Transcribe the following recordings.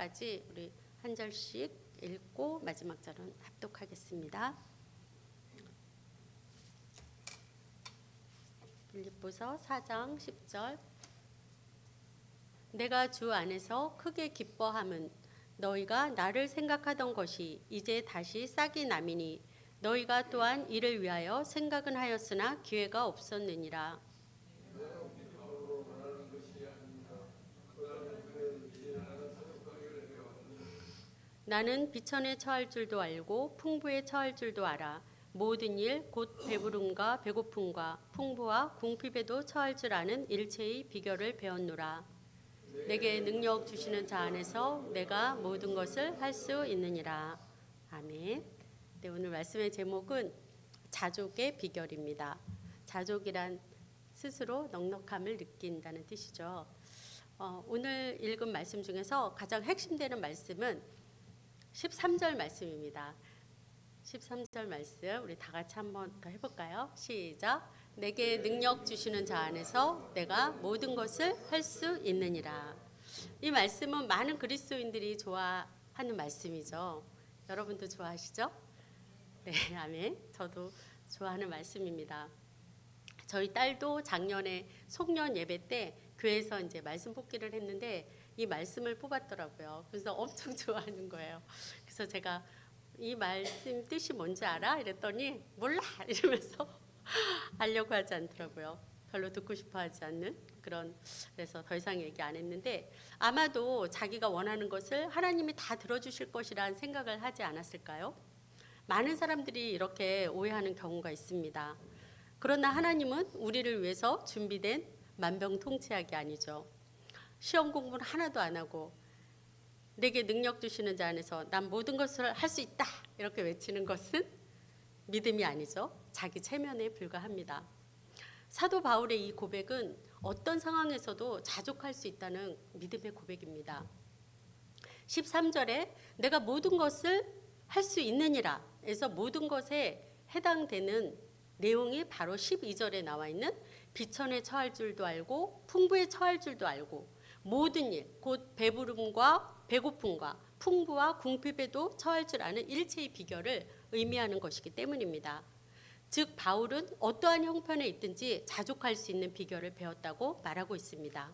까지 우리 한 절씩 읽고 마지막 절은 합독하겠습니다. 빌립보서 4장 10절. 내가 주 안에서 크게 기뻐함은 너희가 나를 생각하던 것이 이제 다시 싹이 나미니 너희가 또한 이를 위하여 생각은 하였으나 기회가 없었느니라. 나는 비천에 처할 줄도 알고 풍부에 처할 줄도 알아. 모든 일 곧 배부름과 배고픔과 풍부와 궁핍에도 처할 줄 아는 일체의 비결을 배웠노라. 내게 능력 주시는 자 안에서 내가 모든 것을 할 수 있느니라. 아멘. 네, 오늘 말씀의 제목은 자족의 비결입니다. 자족이란 스스로 넉넉함을 느낀다는 뜻이죠. 오늘 읽은 말씀 중에서 가장 핵심되는 말씀은 13절 말씀입니다. 13절 말씀 우리 다 같이 한번 더 해볼까요? 시작. 내게 능력 주시는 자 안에서 내가 모든 것을 할 수 있느니라. 이 말씀은 많은 그리스도인들이 좋아하는 말씀이죠. 여러분도 좋아하시죠? 네, 아멘. 저도 좋아하는 말씀입니다. 저희 딸도 작년에 송년 예배 때 교회에서 이제 말씀 뽑기를 했는데 이 말씀을 뽑았더라고요. 그래서 엄청 좋아하는 거예요. 그래서 제가 이 말씀 뜻이 뭔지 알아? 이랬더니 몰라 이러면서 알려고 하지 않더라고요. 별로 듣고 싶어 하지 않는 그런, 그래서 더 이상 얘기 안 했는데 아마도 자기가 원하는 것을 하나님이 다 들어주실 것이라는 생각을 하지 않았을까요? 많은 사람들이 이렇게 오해하는 경우가 있습니다. 그러나 하나님은 우리를 위해서 준비된 만병통치약이 아니죠. 시험 공부는 하나도 안 하고 내게 능력 주시는 자 안에서 난 모든 것을 할 수 있다 이렇게 외치는 것은 믿음이 아니죠. 자기 체면에 불과합니다. 사도 바울의 이 고백은 어떤 상황에서도 자족할 수 있다는 믿음의 고백입니다. 13절에 내가 모든 것을 할 수 있느니라 에서 모든 것에 해당되는 내용이 바로 12절에 나와 있는 비천에 처할 줄도 알고 풍부에 처할 줄도 알고 모든 일 곧 배부름과 배고픔과 풍부와 궁핍에도 처할 줄 아는 일체의 비결을 의미하는 것이기 때문입니다. 즉 바울은 어떠한 형편에 있든지 자족할 수 있는 비결을 배웠다고 말하고 있습니다.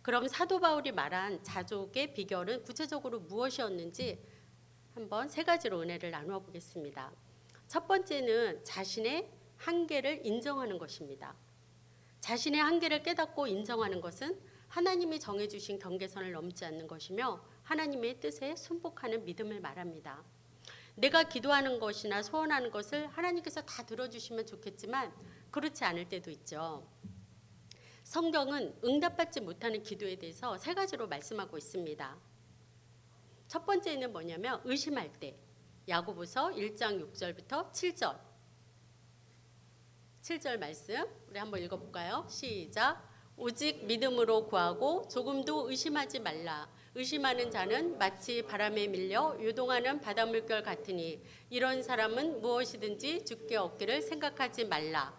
그럼 사도 바울이 말한 자족의 비결은 구체적으로 무엇이었는지 한번 세 가지로 은혜를 나누어 보겠습니다. 첫 번째는 자신의 한계를 인정하는 것입니다. 자신의 한계를 깨닫고 인정하는 것은 하나님이 정해주신 경계선을 넘지 않는 것이며 하나님의 뜻에 순복하는 믿음을 말합니다. 내가 기도하는 것이나 소원하는 것을 하나님께서 다 들어주시면 좋겠지만 그렇지 않을 때도 있죠. 성경은 응답받지 못하는 기도에 대해서 세 가지로 말씀하고 있습니다. 첫 번째는 뭐냐면 의심할 때. 야고보서 1장 6절부터 7절. 7절 말씀 우리 한번 읽어볼까요? 시작. 오직 믿음으로 구하고 조금도 의심하지 말라. 의심하는 자는 마치 바람에 밀려 요동하는 바닷물결 같으니 이런 사람은 무엇이든지 주께 얻기를 생각하지 말라.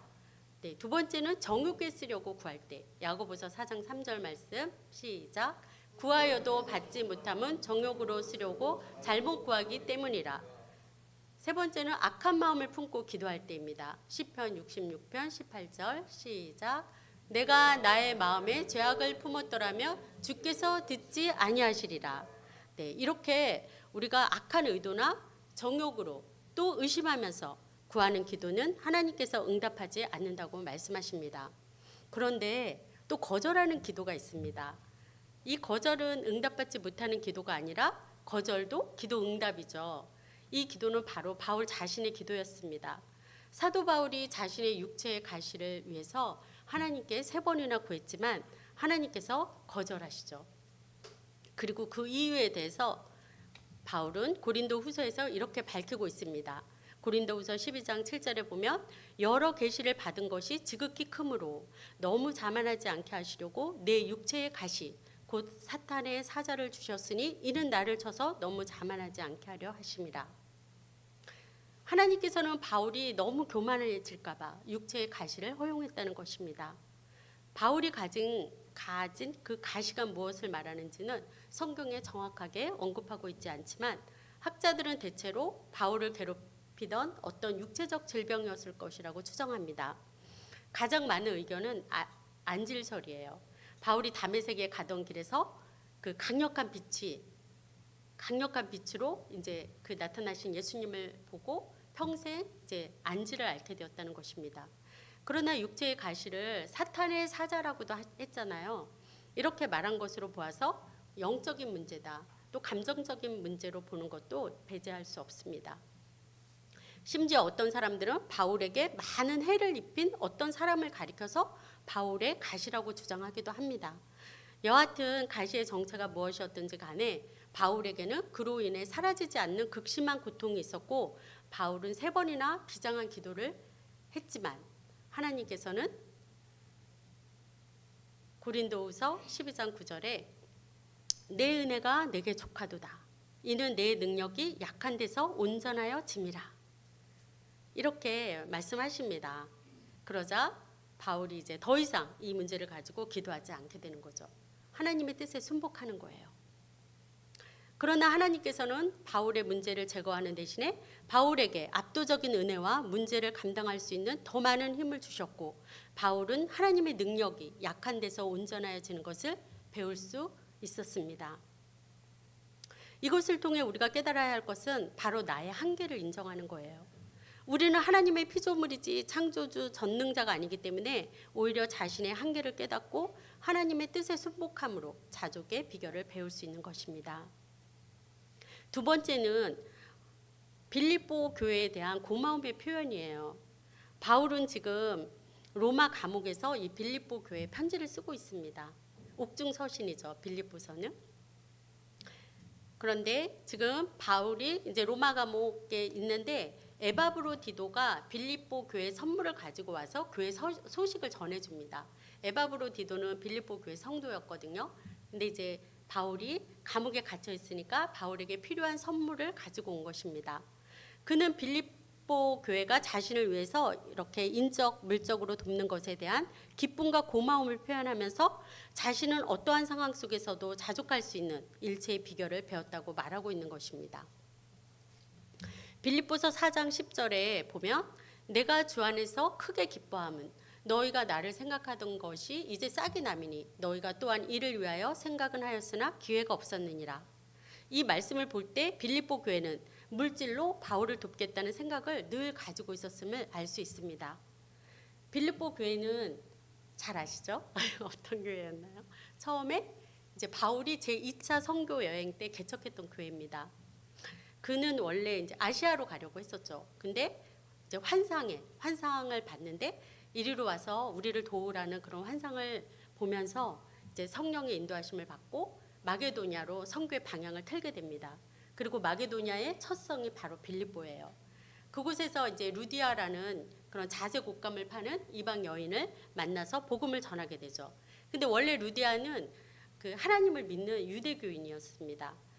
네, 두 번째는 정욕에 쓰려고 구할 때. 야고보서 4장 3절 말씀 시작. 구하여도 받지 못함은 정욕으로 쓰려고 잘못 구하기 때문이라. 세 번째는 악한 마음을 품고 기도할 때입니다. 시편 66편 18절 시작. 내가 나의 마음에 죄악을 품었더라면 주께서 듣지 아니하시리라. 네, 이렇게 우리가 악한 의도나 정욕으로 또 의심하면서 구하는 기도는 하나님께서 응답하지 않는다고 말씀하십니다. 그런데 또 거절하는 기도가 있습니다. 이 거절은 응답받지 못하는 기도가 아니라 거절도 기도 응답이죠. 이 기도는 바로 바울 자신의 기도였습니다. 사도 바울이 자신의 육체의 가시를 위해서 하나님께 3번이나 구했지만 하나님께서 거절하시죠. 그리고 그 이유에 대해서 바울은 고린도 후서에서 이렇게 밝히고 있습니다. 고린도 후서 12장 7절에 보면 여러 계시를 받은 것이 지극히 크므로 너무 자만하지 않게 하시려고 내 육체의 가시 곧 사탄의 사자를 주셨으니 이는 나를 쳐서 너무 자만하지 않게 하려 하심이라. 하나님께서는 바울이 너무 교만해질까 봐 육체의 가시를 허용했다는 것입니다. 바울이 가진 가진 그 가시가 무엇을 말하는지는 성경에 정확하게 언급하고 있지 않지만 학자들은 대체로 바울을 괴롭히던 어떤 육체적 질병이었을 것이라고 추정합니다. 가장 많은 의견은 안질설이에요. 바울이 다메섹에 가던 길에서 그 강력한 빛으로 이제 그 나타나신 예수님을 보고 평생 이제 안지를 앓게 되었다는 것입니다. 그러나 육체의 가시를 사탄의 사자라고도 했잖아요. 이렇게 말한 것으로 보아서 영적인 문제다, 또 감정적인 문제로 보는 것도 배제할 수 없습니다. 심지어 어떤 사람들은 바울에게 많은 해를 입힌 어떤 사람을 가리켜서 바울의 가시라고 주장하기도 합니다. 여하튼 가시의 정체가 무엇이었든지 간에 바울에게는 그로 인해 사라지지 않는 극심한 고통이 있었고, 바울은 3번이나 비장한 기도를 했지만 하나님께서는 고린도후서 12장 9절에 내 은혜가 내게 족하도다, 이는 내 능력이 약한 데서 온전하여 짐이라, 이렇게 말씀하십니다. 그러자 바울이 이제 더 이상 이 문제를 가지고 기도하지 않게 되는 거죠. 하나님의 뜻에 순복하는 거예요. 그러나 하나님께서는 바울의 문제를 제거하는 대신에 바울에게 압도적인 은혜와 문제를 감당할 수 있는 더 많은 힘을 주셨고, 바울은 하나님의 능력이 약한 데서 온전해지는 것을 배울 수 있었습니다. 이것을 통해 우리가 깨달아야 할 것은 바로 나의 한계를 인정하는 거예요. 우리는 하나님의 피조물이지 창조주 전능자가 아니기 때문에 오히려 자신의 한계를 깨닫고 하나님의 뜻에 순복함으로 자족의 비결을 배울 수 있는 것입니다. 두 번째는 빌립보 교회에 대한 고마움의 표현이에요. 바울은 지금 로마 감옥에서 이 빌립보 교회에 편지를 쓰고 있습니다. 옥중서신이죠, 빌립보서는. 그런데 지금 바울이 이제 로마 감옥에 있는데 에바브로디도가 빌립보 교회 선물을 가지고 와서 교회 소식을 전해줍니다. 에바브로디도는 빌립보 교회 성도였거든요. 근데 이제 바울이 감옥에 갇혀 있으니까 바울에게 필요한 선물을 가지고 온 것입니다. 그는 빌립보 교회가 자신을 위해서 이렇게 인적, 물적으로 돕는 것에 대한 기쁨과 고마움을 표현하면서 자신은 어떠한 상황 속에서도 자족할 수 있는 일체의 비결을 배웠다고 말하고 있는 것입니다. 빌립보서 4장 10절에 보면 내가 주 안에서 크게 기뻐함은 너희가 나를 생각하던 것이 이제 싹이 남이니 너희가 또한 이를 위하여 생각은 하였으나 기회가 없었느니라. 이 말씀을 볼 때 빌립보 교회는 물질로 바울을 돕겠다는 생각을 늘 가지고 있었음을 알 수 있습니다. 빌립보 교회는 잘 아시죠? 어떤 교회였나요? 처음에 이제 바울이 제2차 선교 여행 때 개척했던 교회입니다. 그는 원래 이제 아시아로 가려고 했었죠. 근데 이제 환상을 봤는데 이리로 와서 우리를 도우라는 그런 환상을 보면서 이제 성령의 인도하심을 받고 마게도냐로 선교의 방향을 틀게 됩니다. 그리고 마게도냐의 첫 성이 바로 빌립보예요. 그곳에서 이제 루디아라는 그런 자색 옷감을 파는 이방 여인을 만나서 복음을 전하게 되죠. 근데 원래 루디아는 그 하나님을 믿는 유대교인이었습니다.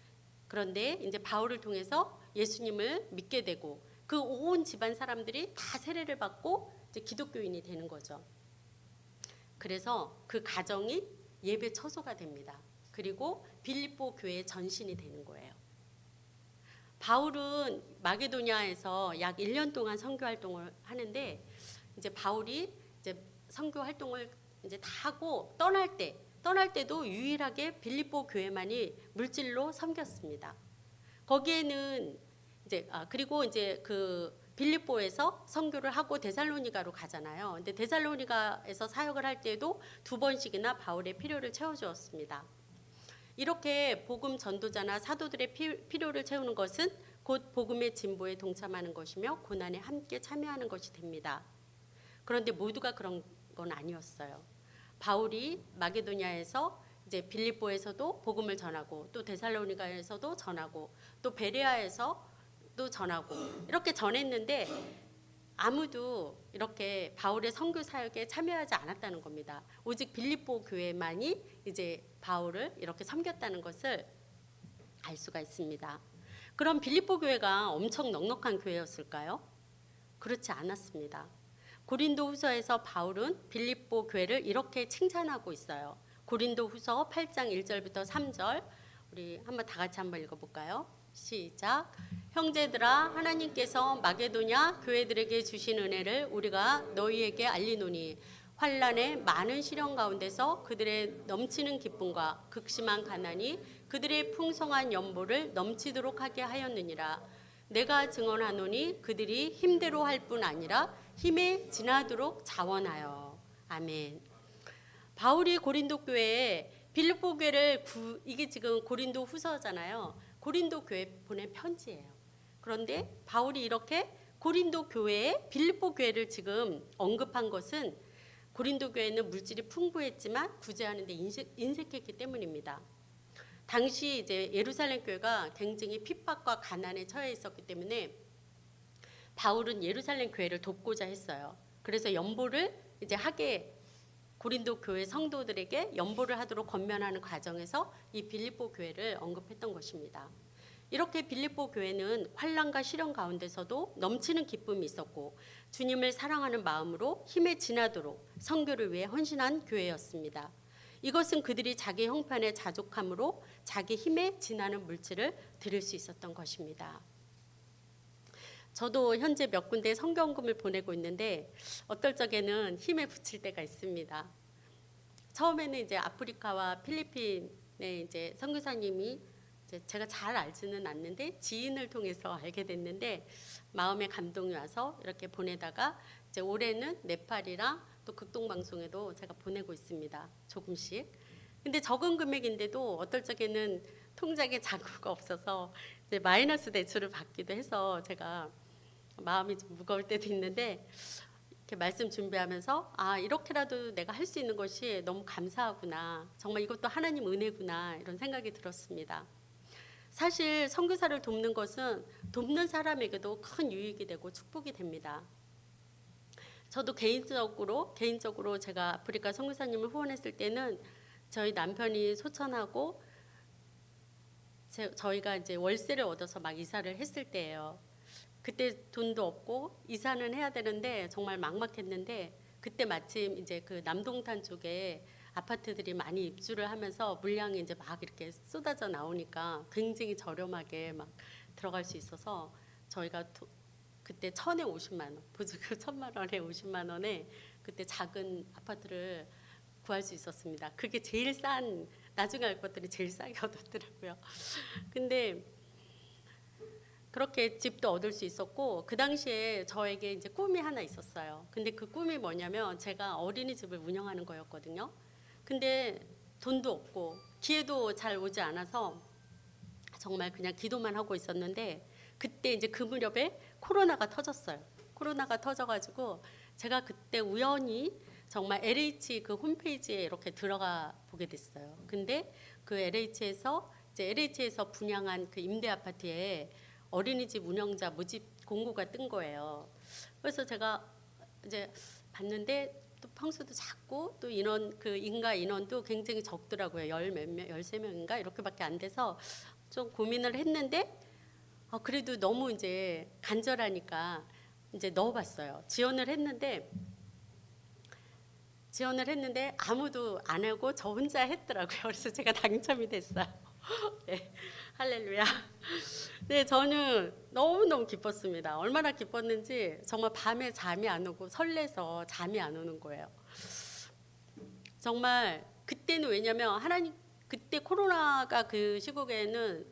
그런데 이제 바울을 통해서 예수님을 믿게 되고 그 온 집안 사람들이 다 세례를 받고 이제 기독교인이 되는 거죠. 그래서 그 가정이 예배 처소가 됩니다. 그리고 빌립보 교회의 전신이 되는 거예요. 바울은 마게도냐에서 약 1년 동안 선교 활동을 하는데 이제 바울이 이제 선교 활동을 이제 다 하고 떠날 때도 유일하게 빌립보 교회만이 물질로 섬겼습니다. 거기에는 이제 그리고 이제 그 빌립보에서 선교를 하고 데살로니가로 가잖아요. 근데 데살로니가에서 사역을 할 때도 2번씩이나 바울의 필요를 채워주었습니다. 이렇게 복음 전도자나 사도들의 필요를 채우는 것은 곧 복음의 진보에 동참하는 것이며 고난에 함께 참여하는 것이 됩니다. 그런데 모두가 그런 건 아니었어요. 바울이 마게도냐에서 이제 빌립보에서도 복음을 전하고 또 데살로니가에서도 전하고 또 베레아에서도 전하고 이렇게 전했는데 아무도 이렇게 바울의 선교 사역에 참여하지 않았다는 겁니다. 오직 빌립보 교회만이 이제 바울을 이렇게 섬겼다는 것을 알 수가 있습니다. 그럼 빌립보 교회가 엄청 넉넉한 교회였을까요? 그렇지 않았습니다. 고린도후서에서 바울은 빌립보 교회를 이렇게 칭찬하고 있어요. 고린도후서 8장 1절부터 3절 우리 한번 다 같이 한번 읽어볼까요? 시작. 형제들아, 하나님께서 마게도냐 교회들에게 주신 은혜를 우리가 너희에게 알리노니 환난의 많은 시련 가운데서 그들의 넘치는 기쁨과 극심한 가난이 그들의 풍성한 연보를 넘치도록 하게 하였느니라. 내가 증언하노니 그들이 힘대로 할 뿐 아니라 힘에 지나도록 자원하여. 아멘. 바울이 고린도 교회에 빌립보 교회를 이게 지금 고린도 후서잖아요. 고린도 교회에 보낸 편지예요. 그런데 바울이 이렇게 고린도 교회에 빌립보 교회를 지금 언급한 것은 고린도 교회는 물질이 풍부했지만 구제하는 데 인색했기 때문입니다. 당시 이제 예루살렘 교회가 굉장히 핍박과 가난에 처해 있었기 때문에 바울은 예루살렘 교회를 돕고자 했어요. 그래서 연보를 이제 하게 고린도 교회 성도들에게 연보를 하도록 권면하는 과정에서 이 빌립보 교회를 언급했던 것입니다. 이렇게 빌립보 교회는 환난과 시련 가운데서도 넘치는 기쁨이 있었고 주님을 사랑하는 마음으로 힘에 지나도록 선교를 위해 헌신한 교회였습니다. 이것은 그들이 자기 형편의 자족함으로 자기 힘에 지나는 물질을 드릴 수 있었던 것입니다. 저도 현재 몇 군데 선교헌금을 보내고 있는데 어떨 적에는 힘에 부칠 때가 있습니다. 처음에는 이제 아프리카와 필리핀에 이제 선교사님이 제가 잘 알지는 않는데 지인을 통해서 알게 됐는데 마음에 감동이 와서 이렇게 보내다가 이제 올해는 네팔이랑 또 극동방송에도 제가 보내고 있습니다. 조금씩. 근데 적은 금액인데도 어떨 적에는 통장에 잔고가 없어서 이제 마이너스 대출을 받기도 해서 제가 마음이 좀 무거울 때도 있는데 이렇게 말씀 준비하면서 이렇게라도 내가 할 수 있는 것이 너무 감사하구나. 정말 이것도 하나님 은혜구나. 이런 생각이 들었습니다. 사실 선교사를 돕는 것은 돕는 사람에게도 큰 유익이 되고 축복이 됩니다. 저도 개인적으로 제가 아프리카 선교사님을 후원했을 때는 저희 남편이 소천하고 저희가 이제 월세를 얻어서 막 이사를 했을 때예요. 그때 돈도 없고 이사는 해야 되는데 정말 막막했는데 그때 마침 이제 그 남동탄 쪽에 아파트들이 많이 입주를 하면서 물량이 이제 막 이렇게 쏟아져 나오니까 굉장히 저렴하게 막 들어갈 수 있어서 저희가 그때 1,000에 50만 원, 보증금 1,000만 원에 50만 원에 그때 작은 아파트를 구할 수 있었습니다. 그게 제일 싼, 나중에 알 것들이 제일 싸게 얻었더라고요. 근데 그렇게 집도 얻을 수 있었고 그 당시에 저에게 이제 꿈이 하나 있었어요. 근데 그 꿈이 뭐냐면 제가 어린이집을 운영하는 거였거든요. 근데 돈도 없고 기회도 잘 오지 않아서 정말 그냥 기도만 하고 있었는데 그때 이제 그 무렵에 코로나가 터졌어요. 코로나가 터져가지고 제가 그때 우연히 정말 LH 그 홈페이지에 이렇게 들어가 보게 됐어요. 근데 그 LH에서 분양한 그 임대 아파트에 어린이집 운영자 모집 공고가 뜬 거예요. 그래서 제가 이제 봤는데 또 평수도 작고 또 인원도 굉장히 적더라고요. 13명인가 이렇게밖에 안 돼서 좀 고민을 했는데 그래도 너무 이제 간절하니까 이제 넣어봤어요. 지원을 했는데 아무도 안 하고 저 혼자 했더라고요. 그래서 제가 당첨이 됐어요. 네, 할렐루야. 네, 저는 너무너무 기뻤습니다. 얼마나 기뻤는지 정말 밤에 잠이 안 오고 설레서 잠이 안 오는 거예요. 정말 그때는 왜냐면 그때 코로나가 그 시국에는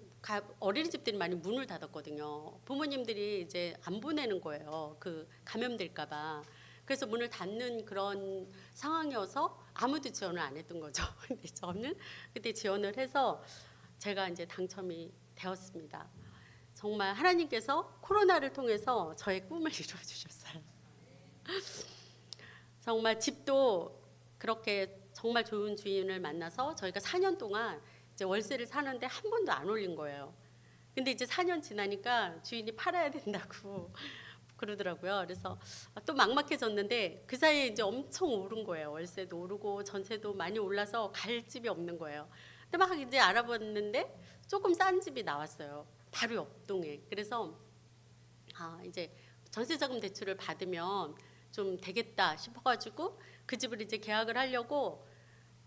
어린이집들이 많이 문을 닫았거든요. 부모님들이 이제 안 보내는 거예요. 그 감염될까 봐. 그래서 문을 닫는 그런 상황이어서 아무도 지원을 안 했던 거죠. 근데 저는 그때 지원을 해서 제가 이제 당첨이 되었습니다. 정말 하나님께서 코로나를 통해서 저의 꿈을 이루어 주셨어요. 정말 집도 그렇게 정말 좋은 주인을 만나서 저희가 4년 동안 이제 월세를 사는데 한 번도 안 올린 거예요. 근데 이제 4년 지나니까 주인이 팔아야 된다고 그러더라고요. 그래서 또 막막해졌는데 그 사이에 이제 엄청 오른 거예요. 월세도 오르고 전세도 많이 올라서 갈 집이 없는 거예요. 근데 막 이제 알아봤는데 조금 싼 집이 나왔어요. 바로 옆동에. 그래서 이제 전세자금 대출을 받으면 좀 되겠다 싶어가지고 그 집을 이제 계약을 하려고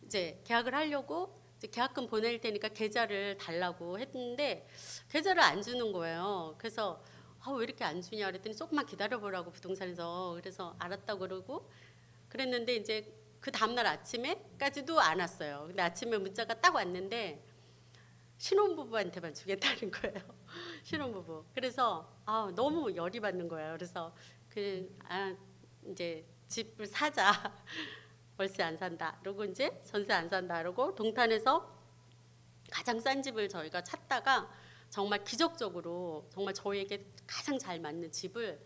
이제 계약을 하려고 이제 계약금 보낼 테니까 계좌를 달라고 했는데 계좌를 안 주는 거예요. 그래서 왜 이렇게 안 주냐 그랬더니 조금만 기다려보라고 부동산에서. 그래서 알았다고 그러고 그랬는데 이제 그 다음날 아침에까지도 안 왔어요. 근데 아침에 문자가 딱 왔는데 신혼부부한테만 주겠다는 거예요. 신혼부부. 그래서 너무 열이 받는 거예요. 그래서 이제 집을 사자. 월세 안 산다. 그러고 이제 전세 안 산다. 그러고 동탄에서 가장 싼 집을 저희가 찾다가 정말 기적적으로 정말 저희에게 가장 잘 맞는 집을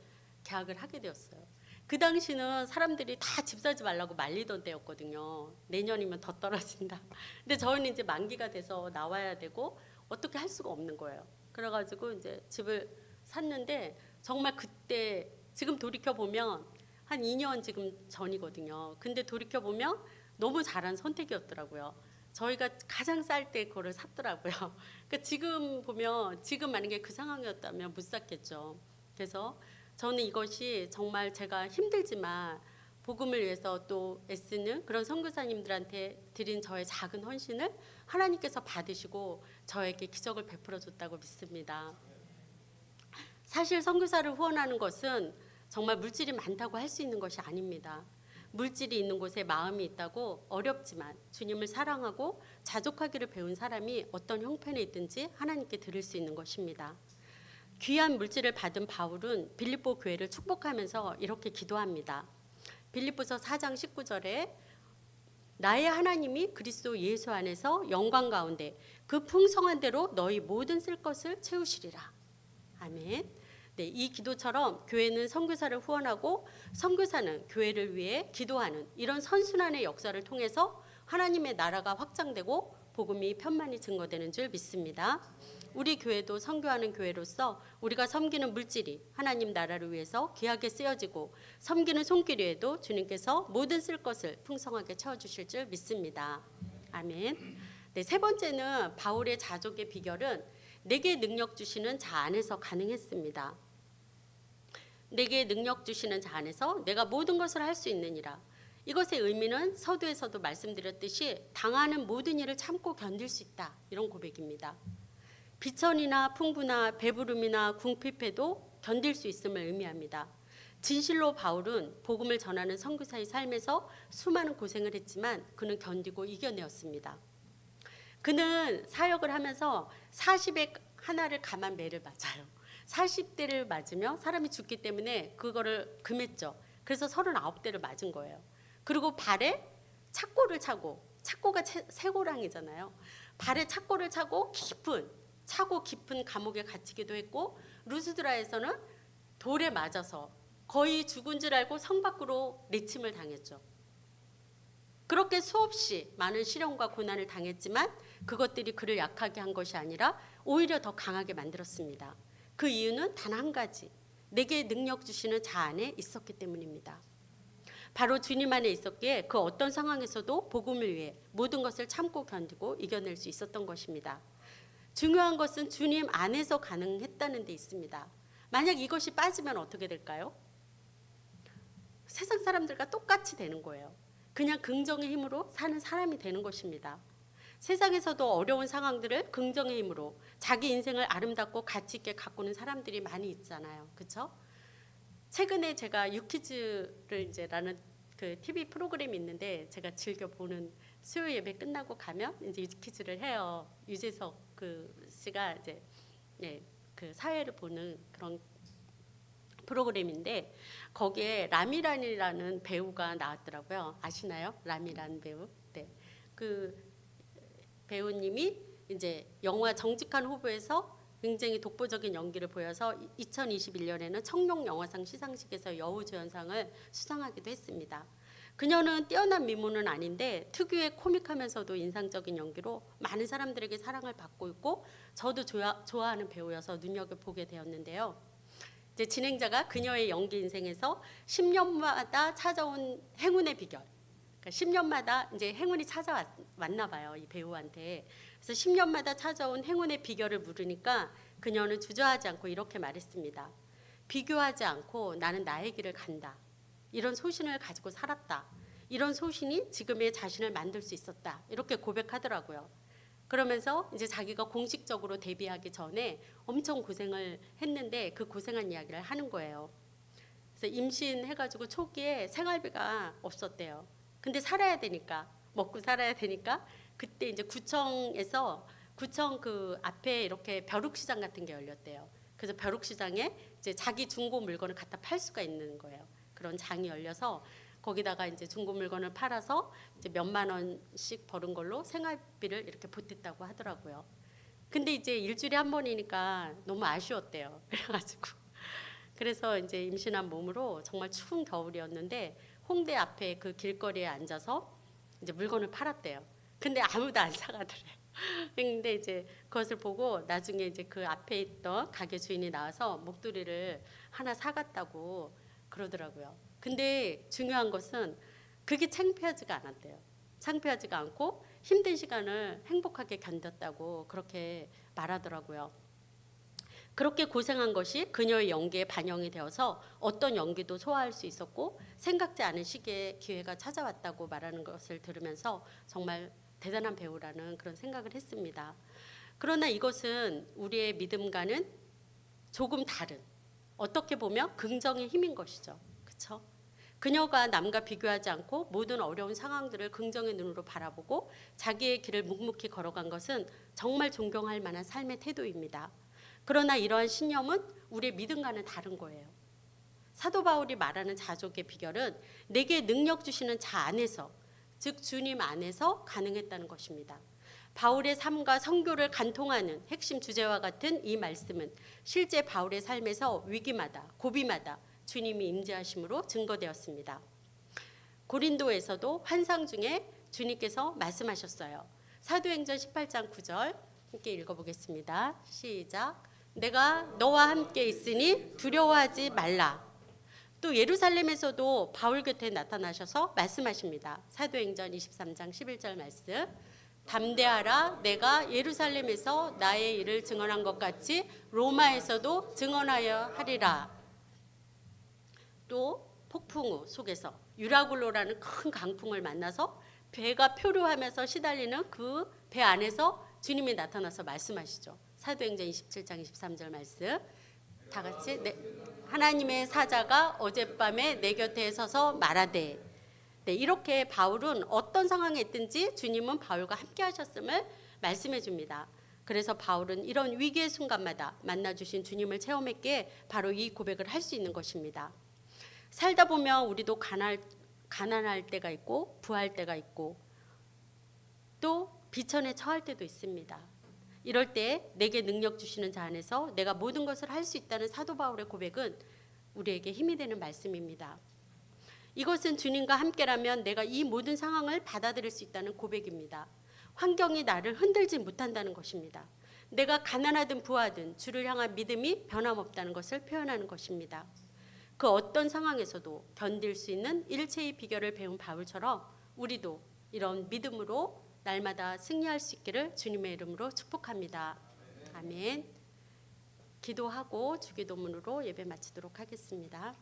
계약을 하게 되었어요. 그 당시는 사람들이 다 집 사지 말라고 말리던 때였거든요. 내년이면 더 떨어진다. 근데 저희는 이제 만기가 돼서 나와야 되고 어떻게 할 수가 없는 거예요. 그래가지고 이제 집을 샀는데 정말 그때 지금 돌이켜 보면 한 2년 지금 전이거든요. 근데 돌이켜 보면 너무 잘한 선택이었더라고요. 저희가 가장 쌀 때 그거를 샀더라고요. 그러니까 지금 보면 지금 만약에 그 상황이었다면 못 샀겠죠. 그래서 저는 이것이 정말 제가 힘들지만 복음을 위해서 또 애쓰는 그런 선교사님들한테 드린 저의 작은 헌신을 하나님께서 받으시고 저에게 기적을 베풀어 줬다고 믿습니다. 사실 선교사를 후원하는 것은 정말 물질이 많다고 할 수 있는 것이 아닙니다. 물질이 있는 곳에 마음이 있다고 어렵지만 주님을 사랑하고 자족하기를 배운 사람이 어떤 형편에 있든지 하나님께 드릴 수 있는 것입니다. 귀한 물질을 받은 바울은 빌립보 교회를 축복하면서 이렇게 기도합니다. 빌립보서 4장 19절에 나의 하나님이 그리스도 예수 안에서 영광 가운데 그 풍성한 대로 너희 모든 쓸 것을 채우시리라. 아멘. 네, 이 기도처럼 교회는 선교사를 후원하고 선교사는 교회를 위해 기도하는 이런 선순환의 역사를 통해서 하나님의 나라가 확장되고 복음이 편만히 증거되는 줄 믿습니다. 우리 교회도 선교하는 교회로서 우리가 섬기는 물질이 하나님 나라를 위해서 귀하게 쓰여지고 섬기는 손길에도 주님께서 모든 쓸 것을 풍성하게 채워주실 줄 믿습니다. 아멘. 네, 세 번째는 바울의 자족의 비결은 내게 능력 주시는 자 안에서 가능했습니다. 내게 능력 주시는 자 안에서 내가 모든 것을 할 수 있느니라. 이것의 의미는 서두에서도 말씀드렸듯이 당하는 모든 일을 참고 견딜 수 있다. 이런 고백입니다. 비천이나 풍부나 배부름이나 궁핍해도 견딜 수 있음을 의미합니다. 진실로 바울은 복음을 전하는 선교사의 삶에서 수많은 고생을 했지만 그는 견디고 이겨내었습니다. 그는 사역을 하면서 40에 하나를 감한 매를 맞아요. 40대를 맞으면 사람이 죽기 때문에 그거를 금했죠. 그래서 39대를 맞은 거예요. 그리고 발에 착고를 차고, 착고가 쇠고랑이잖아요. 발에 착고를 차고 깊은 감옥에 갇히기도 했고, 루스드라에서는 돌에 맞아서 거의 죽은 줄 알고 성 밖으로 내침을 당했죠. 그렇게 수없이 많은 시련과 고난을 당했지만 그것들이 그를 약하게 한 것이 아니라 오히려 더 강하게 만들었습니다. 그 이유는 단 한 가지, 내게 능력 주시는 자 안에 있었기 때문입니다. 바로 주님 안에 있었기에 그 어떤 상황에서도 복음을 위해 모든 것을 참고 견디고 이겨낼 수 있었던 것입니다. 중요한 것은 주님 안에서 가능했다는 데 있습니다. 만약 이것이 빠지면 어떻게 될까요? 세상 사람들과 똑같이 되는 거예요. 그냥 긍정의 힘으로 사는 사람이 되는 것입니다. 세상에서도 어려운 상황들을 긍정의 힘으로 자기 인생을 아름답고 가치 있게 가꾸는 사람들이 많이 있잖아요. 그렇죠? 최근에 제가 유퀴즈를 이제라는 그 TV 프로그램이 있는데 제가 즐겨 보는 수요 예배 끝나고 가면 이제 유퀴즈를 해요. 유재석 그 씨가 이제 그 사회를 보는 그런 프로그램인데 거기에 라미란이라는 배우가 나왔더라고요. 아시나요? 라미란 배우. 네. 그 배우님이 이제 영화 정직한 후보에서 굉장히 독보적인 연기를 보여서 2021년에는 청룡 영화상 시상식에서 여우주연상을 수상하기도 했습니다. 그녀는 뛰어난 미모는 아닌데 특유의 코믹하면서도 인상적인 연기로 많은 사람들에게 사랑을 받고 있고 저도 좋아하는 배우여서 눈여겨보게 되었는데요. 이제 진행자가 그녀의 연기 인생에서 10년마다 찾아온 행운의 비결, 그러니까 10년마다 이제 행운이 찾아왔나 봐요, 이 배우한테. 그래서 10년마다 찾아온 행운의 비결을 물으니까 그녀는 주저하지 않고 이렇게 말했습니다. 비교하지 않고 나는 나의 길을 간다. 이런 소신을 가지고 살았다. 이런 소신이 지금의 자신을 만들 수 있었다. 이렇게 고백하더라고요. 그러면서 이제 자기가 공식적으로 데뷔하기 전에 엄청 고생을 했는데 그 고생한 이야기를 하는 거예요. 그래서 임신해가지고 초기에 생활비가 없었대요. 근데 살아야 되니까, 먹고 살아야 되니까 그때 이제 구청 그 앞에 이렇게 벼룩시장 같은 게 열렸대요. 그래서 벼룩시장에 이제 자기 중고 물건을 갖다 팔 수가 있는 거예요. 그런 장이 열려서 거기다가 이제 중고 물건을 팔아서 이제 몇만 원씩 버는 걸로 생활비를 이렇게 보탰다고 하더라고요. 근데 이제 일주일에 한 번이니까 너무 아쉬웠대요. 그래서 이제 임신한 몸으로 정말 추운 겨울이었는데 홍대 앞에 그 길거리에 앉아서 이제 물건을 팔았대요. 근데 아무도 안 사가더래요. 근데 이제 그것을 보고 나중에 이제 그 앞에 있던 가게 주인이 나와서 목도리를 하나 사갔다고 그러더라고요. 근데 중요한 것은 그게 창피하지가 않았대요. 창피하지가 않고 힘든 시간을 행복하게 견뎠다고 그렇게 말하더라고요. 그렇게 고생한 것이 그녀의 연기에 반영이 되어서 어떤 연기도 소화할 수 있었고 생각지 않은 시기에 기회가 찾아왔다고 말하는 것을 들으면서 정말 대단한 배우라는 그런 생각을 했습니다. 그러나 이것은 우리의 믿음과는 조금 다른, 어떻게 보면 긍정의 힘인 것이죠. 그렇죠? 그녀가 남과 비교하지 않고 모든 어려운 상황들을 긍정의 눈으로 바라보고 자기의 길을 묵묵히 걸어간 것은 정말 존경할 만한 삶의 태도입니다. 그러나 이러한 신념은 우리의 믿음과는 다른 거예요. 사도 바울이 말하는 자족의 비결은 내게 능력 주시는 자 안에서, 즉 주님 안에서 가능했다는 것입니다. 바울의 삶과 선교를 간통하는 핵심 주제와 같은 이 말씀은 실제 바울의 삶에서 위기마다 고비마다 주님이 임재하심으로 증거되었습니다. 고린도에서도 환상 중에 주님께서 말씀하셨어요. 사도행전 18장 9절 함께 읽어보겠습니다. 시작. 내가 너와 함께 있으니 두려워하지 말라. 또 예루살렘에서도 바울 곁에 나타나셔서 말씀하십니다. 사도행전 23장 11절 말씀. 담대하라. 내가 예루살렘에서 나의 일을 증언한 것 같이 로마에서도 증언하여 하리라. 또 폭풍 우 속에서 유라굴로라는 큰 강풍을 만나서 배가 표류하면서 시달리는 그 배 안에서 주님이 나타나서 말씀하시죠. 사도행전 27장 23절 말씀. 다 같이 하나님의 사자가 어젯밤에 내 곁에 서서 말하되. 이렇게 바울은 어떤 상황에 있든지 주님은 바울과 함께 하셨음을 말씀해 줍니다. 그래서 바울은 이런 위기의 순간마다 만나주신 주님을 체험했기에 바로 이 고백을 할 수 있는 것입니다. 살다 보면 우리도 가난할 때가 있고 부할 때가 있고 또 비천에 처할 때도 있습니다. 이럴 때 내게 능력 주시는 자 안에서 내가 모든 것을 할 수 있다는 사도 바울의 고백은 우리에게 힘이 되는 말씀입니다. 이것은 주님과 함께라면 내가 이 모든 상황을 받아들일 수 있다는 고백입니다. 환경이 나를 흔들지 못한다는 것입니다. 내가 가난하든 부하든 주를 향한 믿음이 변함없다는 것을 표현하는 것입니다. 그 어떤 상황에서도 견딜 수 있는 일체의 비결을 배운 바울처럼 우리도 이런 믿음으로 날마다 승리할 수 있기를 주님의 이름으로 축복합니다. 아멘. 기도하고 주기도문으로 예배 마치도록 하겠습니다.